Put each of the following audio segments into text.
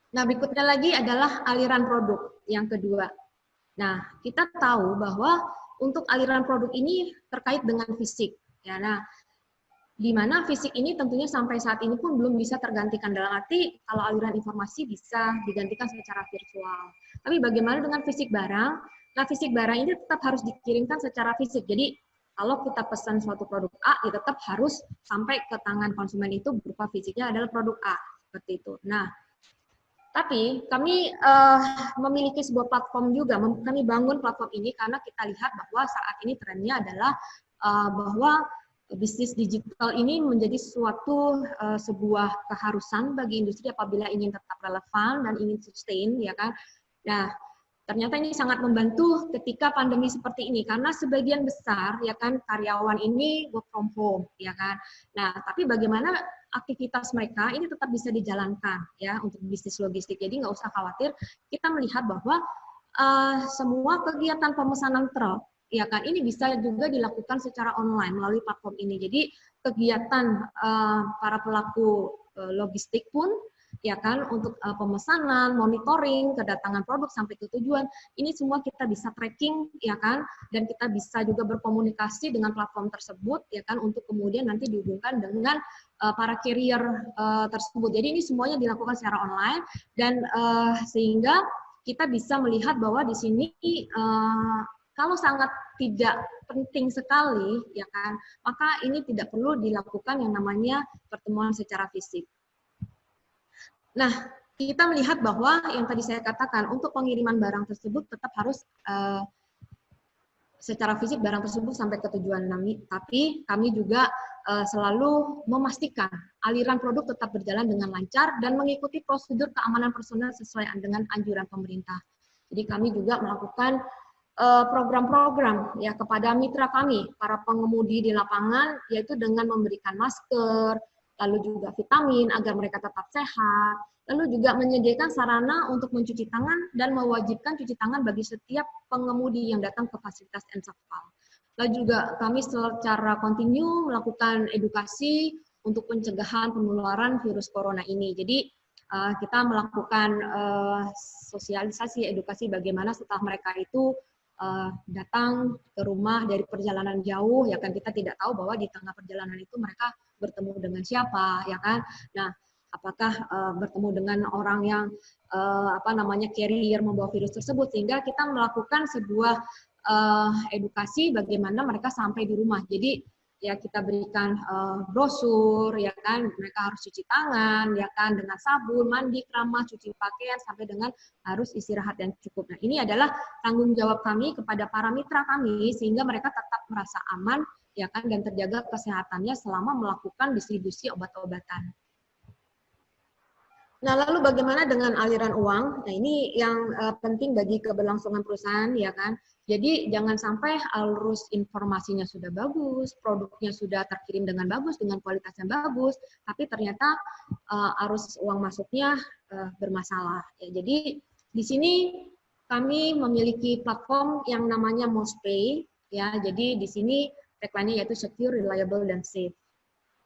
Nah, berikutnya lagi adalah aliran produk yang kedua. Nah, kita tahu bahwa untuk aliran produk ini terkait dengan fisik. Ya, nah, di mana fisik ini tentunya sampai saat ini pun belum bisa tergantikan, dalam arti kalau aliran informasi bisa digantikan secara virtual. Tapi bagaimana dengan fisik barang? Nah, fisik barang ini tetap harus dikirimkan secara fisik. Jadi kalau kita pesan suatu produk A, ya tetap harus sampai ke tangan konsumen itu berupa fisiknya adalah produk A. Seperti itu. Nah, tapi kami memiliki sebuah platform juga, kami bangun platform ini karena kita lihat bahwa saat ini trennya adalah bahwa bisnis digital ini menjadi suatu sebuah keharusan bagi industri apabila ingin tetap relevan dan ingin sustain, ya kan. Nah, ternyata ini sangat membantu ketika pandemi seperti ini karena sebagian besar ya kan karyawan ini work from home, ya kan. Nah, tapi bagaimana aktivitas mereka ini tetap bisa dijalankan ya untuk bisnis logistik. Jadi nggak usah khawatir. Kita melihat bahwa semua kegiatan pemesanan truk ya kan ini bisa juga dilakukan secara online melalui platform ini. Jadi kegiatan para pelaku logistik pun ya kan untuk pemesanan, monitoring, kedatangan produk sampai ke tujuan, ini semua kita bisa tracking ya kan, dan kita bisa juga berkomunikasi dengan platform tersebut ya kan untuk kemudian nanti dihubungkan dengan para carrier tersebut. Jadi ini semuanya dilakukan secara online dan sehingga kita bisa melihat bahwa di sini kalau sangat tidak penting sekali ya kan, maka ini tidak perlu dilakukan yang namanya pertemuan secara fisik. Nah, kita melihat bahwa yang tadi saya katakan untuk pengiriman barang tersebut tetap harus secara fisik barang tersebut sampai ke tujuan kami, tapi kami juga selalu memastikan aliran produk tetap berjalan dengan lancar dan mengikuti prosedur keamanan personal sesuai dengan anjuran pemerintah. Jadi kami juga melakukan program-program ya kepada mitra kami, para pengemudi di lapangan, yaitu dengan memberikan masker, lalu juga vitamin agar mereka tetap sehat, lalu juga menyediakan sarana untuk mencuci tangan dan mewajibkan cuci tangan bagi setiap pengemudi yang datang ke fasilitas Ensafal. Lalu juga kami secara kontinu melakukan edukasi untuk pencegahan penularan virus corona ini. Jadi kita melakukan sosialisasi, edukasi bagaimana setelah mereka itu datang ke rumah dari perjalanan jauh, ya kan kita tidak tahu bahwa di tengah perjalanan itu mereka bertemu dengan siapa, ya kan. Nah, apakah bertemu dengan orang yang carrier membawa virus tersebut, sehingga kita melakukan sebuah edukasi bagaimana mereka sampai di rumah. Jadi ya kita berikan brosur, ya kan, mereka harus cuci tangan, ya kan, dengan sabun, mandi, keramas, cuci pakaian, sampai dengan harus istirahat yang cukup. Nah, ini adalah tanggung jawab kami kepada para mitra kami, sehingga mereka tetap merasa aman, ya kan, dan terjaga kesehatannya selama melakukan distribusi obat-obatan. Nah, lalu bagaimana dengan aliran uang? Nah, ini yang penting bagi keberlangsungan perusahaan, ya kan. Jadi jangan sampai arus informasinya sudah bagus, produknya sudah terkirim dengan bagus, dengan kualitas yang bagus, tapi ternyata arus uang masuknya bermasalah. Ya, jadi di sini kami memiliki platform yang namanya MOSPay, ya. Jadi di sini tagline-nya yaitu secure, reliable, dan safe.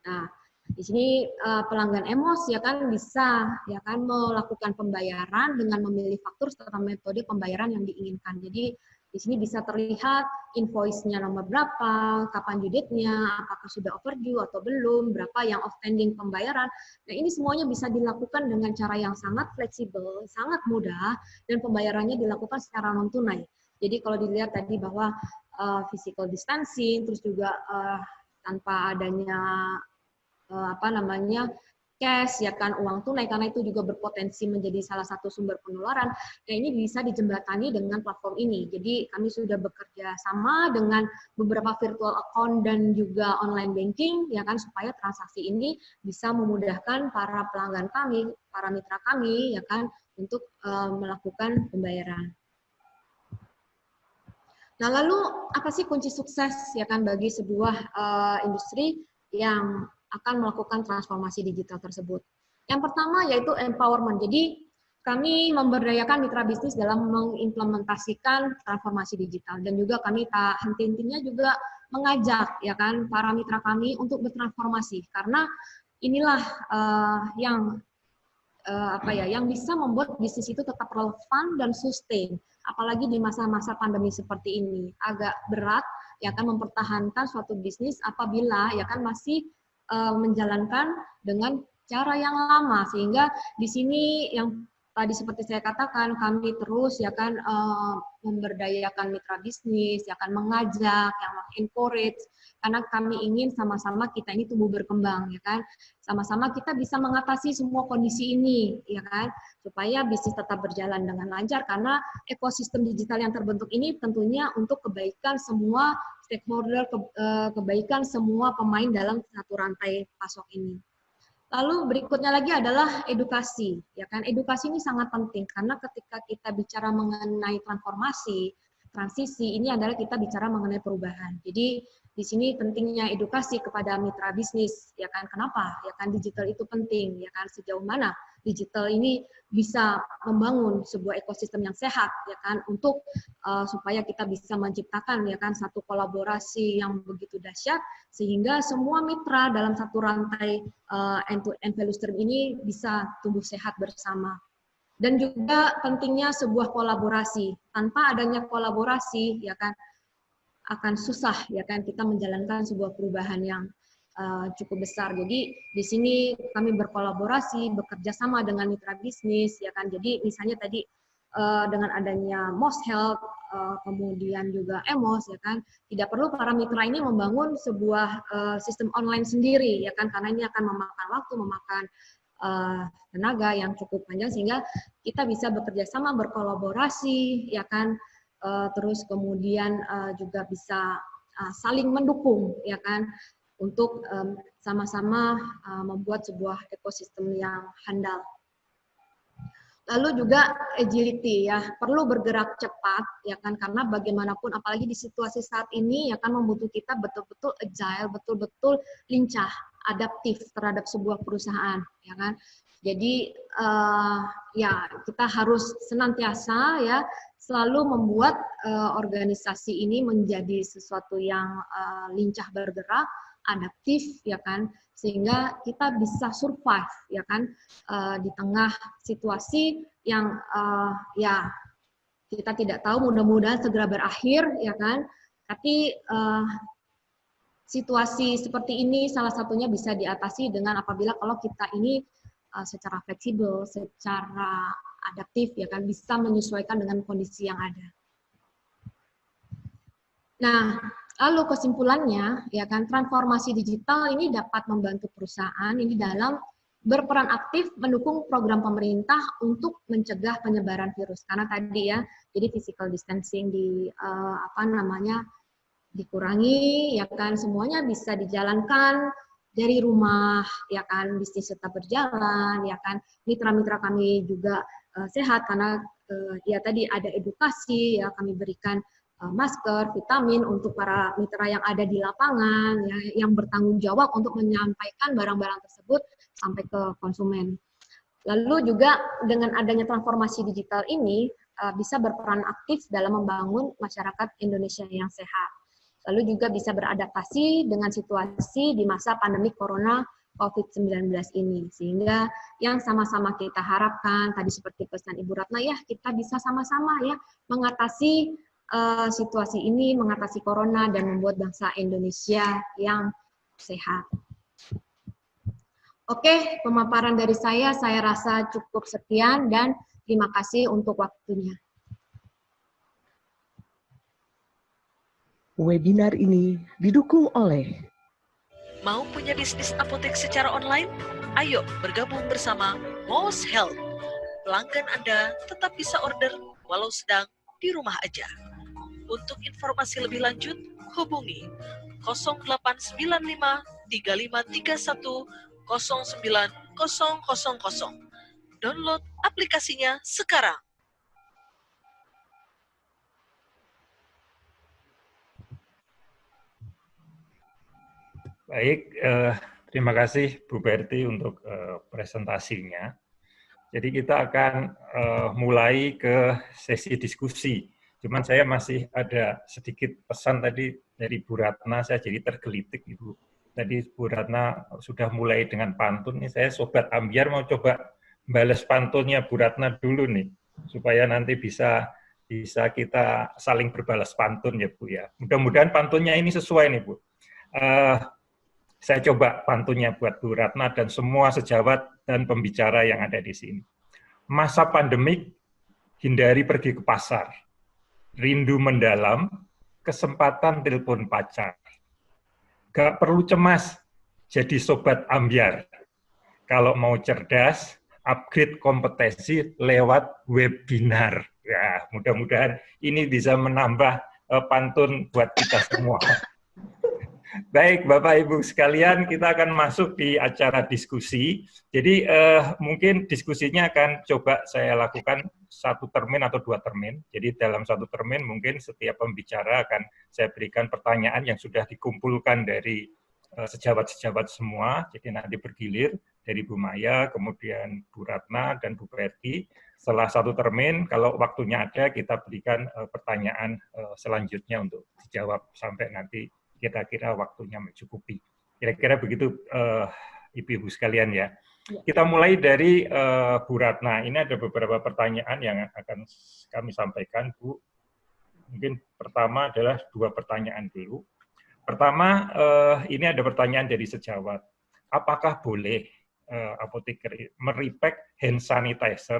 Nah, di sini pelanggan EMOS ya kan bisa ya kan melakukan pembayaran dengan memilih faktur serta metode pembayaran yang diinginkan. Jadi di sini bisa terlihat invoice-nya nomor berapa, kapan due date-nya, apakah sudah overdue atau belum, berapa yang outstanding pembayaran. Nah, ini semuanya bisa dilakukan dengan cara yang sangat fleksibel, sangat mudah, dan pembayarannya dilakukan secara non tunai. Jadi kalau dilihat tadi bahwa physical distancing, terus juga tanpa adanya cash ya kan, uang tunai, karena itu juga berpotensi menjadi salah satu sumber penularan. Nah, ini bisa dijembatani dengan platform ini. Jadi kami sudah bekerja sama dengan beberapa virtual account dan juga online banking ya kan, supaya transaksi ini bisa memudahkan para pelanggan kami, para mitra kami ya kan untuk melakukan pembayaran. Nah, lalu apa sih kunci sukses ya kan bagi sebuah industri yang akan melakukan transformasi digital tersebut? Yang pertama yaitu empowerment. Jadi kami memberdayakan mitra bisnis dalam mengimplementasikan transformasi digital, dan juga kami tak henti-hentinya juga mengajak ya kan para mitra kami untuk bertransformasi, karena inilah yang yang bisa membuat bisnis itu tetap relevan dan sustain. Apalagi di masa-masa pandemi seperti ini, agak berat ya kan mempertahankan suatu bisnis apabila ya kan masih menjalankan dengan cara yang lama, sehingga di sini yang tadi seperti saya katakan, kami terus ya kan memberdayakan mitra bisnis, ya kan mengajak, yang encourage, karena kami ingin sama-sama kita ini tumbuh berkembang, ya kan, sama-sama kita bisa mengatasi semua kondisi ini, ya kan, supaya bisnis tetap berjalan dengan lancar, karena ekosistem digital yang terbentuk ini tentunya untuk kebaikan semua stakeholder, kebaikan semua pemain dalam satu rantai pasok ini. Lalu berikutnya lagi adalah edukasi, ya kan? Edukasi ini sangat penting karena ketika kita bicara mengenai transformasi, transisi, ini adalah kita bicara mengenai perubahan. Jadi di sini pentingnya edukasi kepada mitra bisnis, ya kan? Kenapa? Ya kan digital itu penting, ya kan? Sejauh mana digital ini bisa membangun sebuah ekosistem yang sehat, ya kan? Untuk supaya kita bisa menciptakan, ya kan, satu kolaborasi yang begitu dahsyat sehingga semua mitra dalam satu rantai end-to-end value stream ini bisa tumbuh sehat bersama. Dan juga pentingnya sebuah kolaborasi. Tanpa adanya kolaborasi, ya kan, akan susah, ya kan, kita menjalankan sebuah perubahan yang cukup besar. Jadi di sini kami berkolaborasi, bekerja sama dengan mitra bisnis, ya kan. Jadi misalnya tadi dengan adanya Moz Health, kemudian juga Emos, ya kan, tidak perlu para mitra ini membangun sebuah sistem online sendiri, ya kan, karena ini akan memakan waktu, memakan tenaga yang cukup panjang, sehingga kita bisa bekerja sama, berkolaborasi, ya kan, terus kemudian juga bisa saling mendukung, ya kan, untuk sama-sama membuat sebuah ekosistem yang handal. Lalu juga agility, ya, perlu bergerak cepat, ya kan, karena bagaimanapun apalagi di situasi saat ini, ya kan, membutuhkan kita betul-betul agile, betul-betul lincah, adaptif terhadap sebuah perusahaan, ya kan. Jadi ya kita harus senantiasa ya selalu membuat organisasi ini menjadi sesuatu yang lincah bergerak, adaptif, ya kan, sehingga kita bisa survive, ya kan, di tengah situasi yang ya kita tidak tahu, mudah-mudahan segera berakhir, ya kan, tapi situasi seperti ini salah satunya bisa diatasi dengan apabila kalau kita ini secara fleksibel, secara adaptif, ya kan, bisa menyesuaikan dengan kondisi yang ada. Nah, lalu kesimpulannya, ya kan, transformasi digital ini dapat membantu perusahaan ini dalam berperan aktif mendukung program pemerintah untuk mencegah penyebaran virus. Karena tadi ya, jadi physical distancing dikurangi, ya kan, semuanya bisa dijalankan dari rumah, ya kan, bisnis tetap berjalan, ya kan, mitra-mitra kami juga sehat karena ya tadi ada edukasi, ya kami berikan masker, vitamin untuk para mitra yang ada di lapangan, ya, yang bertanggung jawab untuk menyampaikan barang-barang tersebut sampai ke konsumen. Lalu juga dengan adanya transformasi digital ini bisa berperan aktif dalam membangun masyarakat Indonesia yang sehat. Lalu juga bisa beradaptasi dengan situasi di masa pandemi Corona COVID-19 ini. Sehingga yang sama-sama kita harapkan, tadi seperti pesan Ibu Ratna, ya kita bisa sama-sama ya mengatasi situasi ini, mengatasi corona, dan membuat bangsa Indonesia yang sehat. Oke, pemaparan dari saya rasa cukup sekian, dan terima kasih untuk waktunya. Webinar ini didukung oleh Mau punya bisnis apotek secara online? Ayo bergabung bersama Moz Health. Pelanggan Anda tetap bisa order walau sedang di rumah aja. Untuk informasi lebih lanjut, hubungi 0895 3531 09000. Download aplikasinya sekarang. Baik, terima kasih Bu Berti untuk presentasinya. Jadi kita akan mulai ke sesi diskusi. Cuman saya masih ada sedikit pesan tadi dari Bu Ratna, saya jadi tergelitik Ibu. Tadi Bu Ratna sudah mulai dengan pantun, nih saya sobat ambiar mau coba bales pantunnya Bu Ratna dulu nih, supaya nanti bisa kita saling berbalas pantun ya Bu ya. Mudah-mudahan pantunnya ini sesuai nih Bu. Saya coba pantunnya buat Bu Ratna dan semua sejawat dan pembicara yang ada di sini. Masa pandemik, hindari pergi ke pasar. Rindu mendalam, kesempatan telepon pacar. Gak perlu cemas, jadi sobat ambyar. Kalau mau cerdas, upgrade kompetensi lewat webinar. Ya, mudah-mudahan ini bisa menambah pantun buat kita semua. Baik, Bapak Ibu sekalian, kita akan masuk di acara diskusi. Jadi mungkin diskusinya akan coba saya lakukan 1 termin atau 2 termin. Jadi dalam 1 termin mungkin setiap pembicara akan saya berikan pertanyaan yang sudah dikumpulkan dari sejawat-sejawat semua. Jadi nanti bergilir dari Bu Maya, kemudian Bu Ratna, dan Bu Perti. Setelah 1 termin, kalau waktunya ada, kita berikan pertanyaan selanjutnya untuk dijawab sampai nanti kira-kira waktunya mencukupi. Kira-kira begitu, Ibu-Ibu sekalian ya. Kita mulai dari Bu Ratna. Ini ada beberapa pertanyaan yang akan kami sampaikan, Bu. Mungkin pertama adalah 2 pertanyaan dulu. Pertama, ini ada pertanyaan dari sejawat. Apakah boleh apoteker merepack hand sanitizer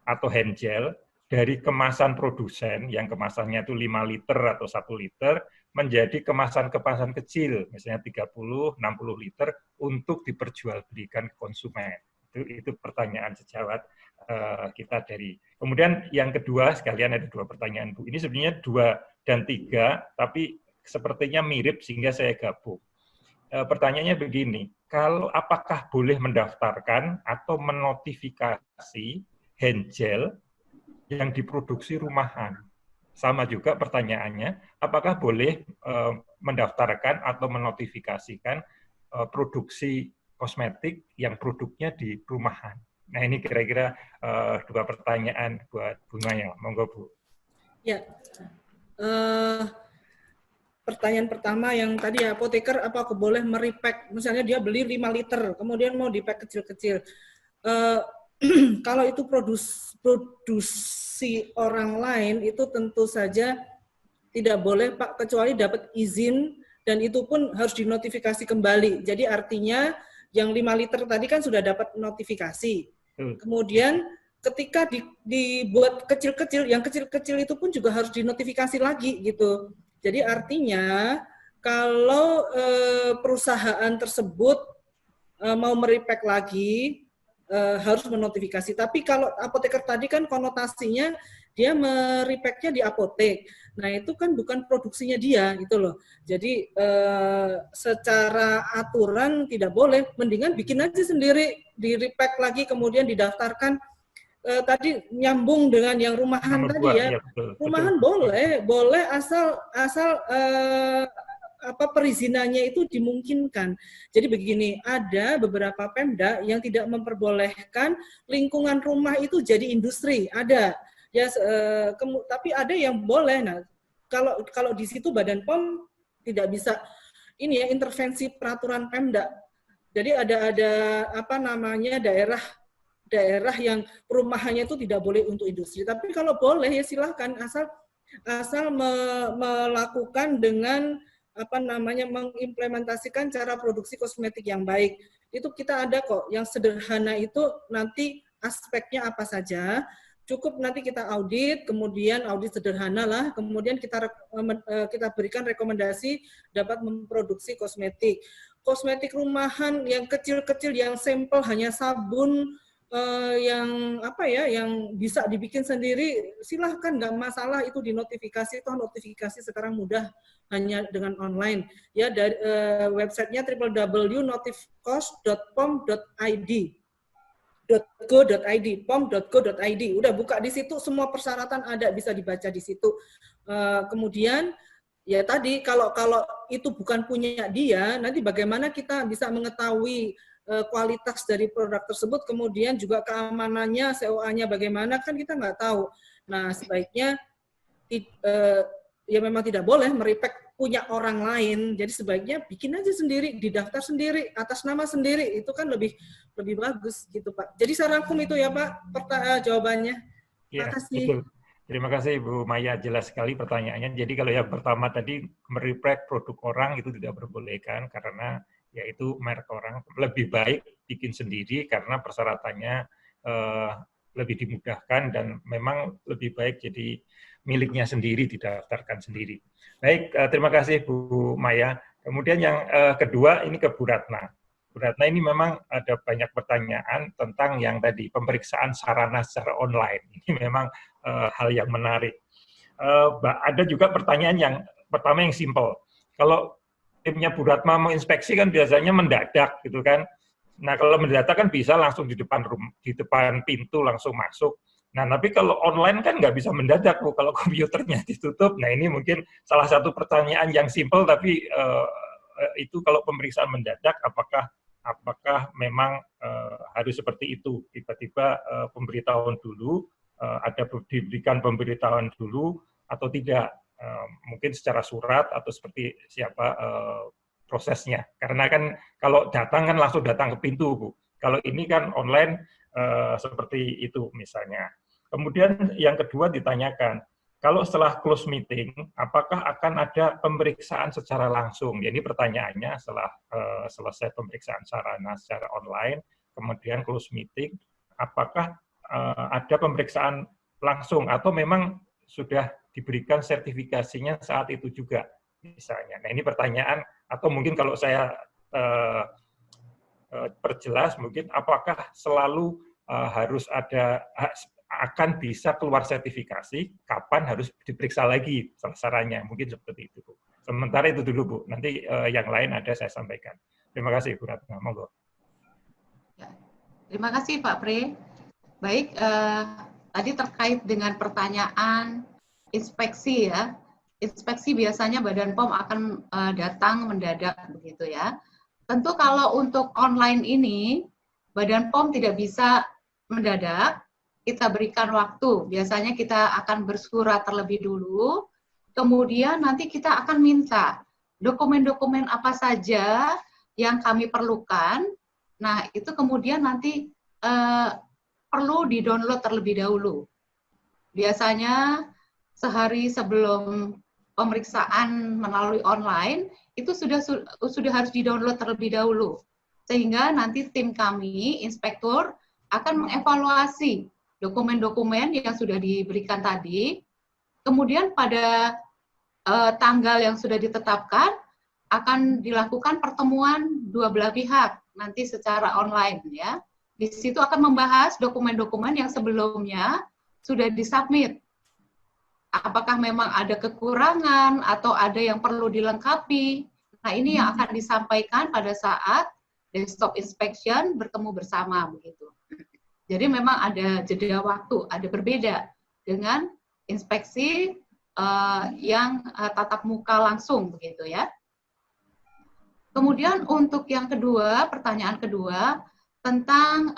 atau hand gel dari kemasan produsen yang kemasannya itu 5 liter atau 1 liter menjadi kemasan-kemasan kecil, misalnya 30, 60 liter untuk diperjualbelikan ke konsumen. Itu pertanyaan sejawat kita dari. Kemudian yang kedua, sekalian ada 2 pertanyaan, Bu. Ini sebenarnya 2 dan 3, tapi sepertinya mirip sehingga saya gabung. Pertanyaannya begini, apakah boleh mendaftarkan atau menotifikasi hand gel yang diproduksi rumahan? Sama juga pertanyaannya, apakah boleh mendaftarkan atau menotifikasikan produksi kosmetik yang produknya di rumahan? Nah, ini kira-kira 2 pertanyaan buat Bu Maya. Monggo, Bu. Ya, pertanyaan pertama yang tadi ya, apoteker apakah boleh merepack? Misalnya dia beli 5 liter, kemudian mau dipack kecil-kecil. Kalau itu produksi orang lain, itu tentu saja tidak boleh, Pak, kecuali dapat izin, dan itu pun harus dinotifikasi kembali. Jadi artinya yang 5 liter tadi kan sudah dapat notifikasi. Kemudian ketika dibuat kecil-kecil, yang kecil-kecil itu pun juga harus dinotifikasi lagi gitu. Jadi artinya kalau perusahaan tersebut mau merepack lagi, harus menotifikasi. Tapi kalau apoteker tadi kan konotasinya dia merepacknya di apotek. Nah itu kan bukan produksinya dia gitu loh. Jadi secara aturan tidak boleh. Mendingan bikin aja sendiri, di repack lagi kemudian didaftarkan. Tadi nyambung dengan yang rumahan nomor tadi 2, ya. Rumahan betul. boleh asal perizinannya itu dimungkinkan. Jadi begini, ada beberapa Pemda yang tidak memperbolehkan lingkungan rumah itu jadi industri, ada. Ya, tapi ada yang boleh. Nah, kalau di situ Badan POM tidak bisa ini ya, intervensi peraturan Pemda. Jadi ada daerah yang perumahannya itu tidak boleh untuk industri. Tapi kalau boleh ya silahkan, asal melakukan dengan mengimplementasikan cara produksi kosmetik yang baik. Itu kita ada kok, yang sederhana itu nanti aspeknya apa saja, cukup nanti kita audit, kemudian audit sederhana lah, kemudian kita berikan rekomendasi dapat memproduksi kosmetik. Kosmetik rumahan yang kecil-kecil, yang sampel hanya sabun, yang bisa dibikin sendiri, silahkan, nggak masalah, itu dinotifikasi. Toh notifikasi sekarang mudah, hanya dengan online ya, dari websitenya www.notifcost.pom.id .go.id, udah buka di situ, semua persyaratan ada, bisa dibaca di situ. Kemudian ya tadi kalau itu bukan punya dia, nanti bagaimana kita bisa mengetahui kualitas dari produk tersebut, kemudian juga keamanannya, COA-nya bagaimana, kan kita nggak tahu. Nah, sebaiknya ya memang tidak boleh merepack punya orang lain. Jadi sebaiknya bikin aja sendiri, didaftar sendiri, atas nama sendiri, itu kan lebih bagus gitu Pak. Jadi saya rangkum itu ya Pak jawabannya. Ya, Makasih. betul. Terima kasih Bu Maya, jelas sekali pertanyaannya. Jadi kalau yang pertama tadi mereprek produk orang itu tidak diperbolehkan karena yaitu merek orang. Lebih baik bikin sendiri karena persyaratannya lebih dimudahkan dan memang lebih baik jadi miliknya sendiri, didaftarkan sendiri. Baik, terima kasih Bu Maya. Kemudian yang kedua ini ke Bu Ratna. Bu Ratna ini memang ada banyak pertanyaan tentang yang tadi pemeriksaan sarana secara online. Ini memang hal yang menarik. Ada juga pertanyaan yang pertama yang simpel. Kalau timnya Bu Ratna mau inspeksi kan biasanya mendadak gitu kan. Nah kalau mendadak kan bisa langsung di depan pintu langsung masuk. Nah tapi kalau online kan nggak bisa mendadak Bu, kalau komputernya ditutup. Nah ini mungkin salah satu pertanyaan yang simpel tapi itu kalau pemeriksaan mendadak apakah memang harus seperti itu, tiba-tiba pemberitahuan dulu, diberikan pemberitahuan dulu atau tidak, mungkin secara surat atau seperti siapa prosesnya, karena kan kalau datang kan langsung datang ke pintu Bu, kalau ini kan online seperti itu misalnya. Kemudian yang kedua ditanyakan, kalau setelah close meeting, apakah akan ada pemeriksaan secara langsung? Jadi pertanyaannya setelah selesai pemeriksaan sarana secara online, kemudian close meeting, apakah ada pemeriksaan langsung atau memang sudah diberikan sertifikasinya saat itu juga, misalnya. Nah ini pertanyaan, atau mungkin kalau saya perjelas, mungkin apakah selalu harus ada akan bisa keluar sertifikasi, kapan harus diperiksa lagi sasarannya, mungkin seperti itu Bu. Sementara itu dulu Bu, nanti yang lain ada saya sampaikan. Terima kasih Bu Ratna, monggo. Ya, terima kasih Pak Pre. Baik, tadi terkait dengan pertanyaan inspeksi ya. Inspeksi biasanya Badan POM akan datang mendadak begitu ya. Tentu kalau untuk online ini, Badan POM tidak bisa mendadak, kita berikan waktu. Biasanya kita akan bersurat terlebih dulu, kemudian nanti kita akan minta dokumen-dokumen apa saja yang kami perlukan. Nah, itu kemudian nanti perlu di-download terlebih dahulu. Biasanya sehari sebelum pemeriksaan melalui online, itu sudah harus di-download terlebih dahulu. Sehingga nanti tim kami, inspektur, akan mengevaluasi dokumen-dokumen yang sudah diberikan tadi, kemudian pada tanggal yang sudah ditetapkan, akan dilakukan pertemuan dua belah pihak, nanti secara online ya. Di situ akan membahas dokumen-dokumen yang sebelumnya sudah disubmit. Apakah memang ada kekurangan atau ada yang perlu dilengkapi. Nah ini yang akan disampaikan pada saat desktop inspection bertemu bersama begitu. Jadi memang ada jeda waktu, ada berbeda dengan inspeksi yang tatap muka langsung begitu ya. Kemudian untuk yang kedua, pertanyaan kedua tentang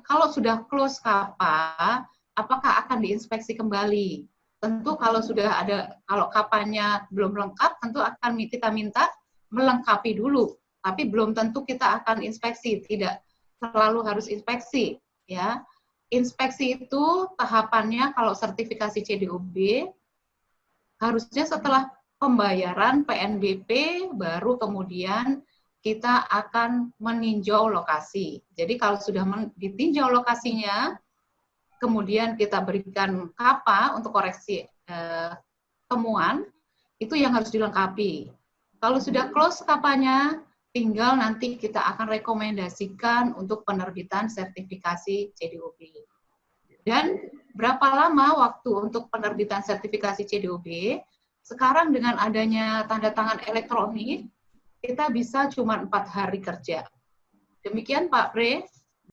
kalau sudah close kapal, apakah akan diinspeksi kembali? Tentu kalau sudah ada, kalau kapalnya belum lengkap, tentu akan kita minta melengkapi dulu. Tapi belum tentu kita akan inspeksi, tidak selalu harus inspeksi. Ya, inspeksi itu tahapannya kalau sertifikasi CDOB harusnya setelah pembayaran PNBP baru kemudian kita akan meninjau lokasi. Jadi kalau sudah ditinjau lokasinya, kemudian kita berikan KAPA untuk koreksi temuan, itu yang harus dilengkapi. Kalau sudah close KAPA-nya, tinggal nanti kita akan rekomendasikan untuk penerbitan sertifikasi CDOB. Dan berapa lama waktu untuk penerbitan sertifikasi CDOB? Sekarang dengan adanya tanda tangan elektronik, kita bisa cuma 4 hari kerja. Demikian Pak Pre.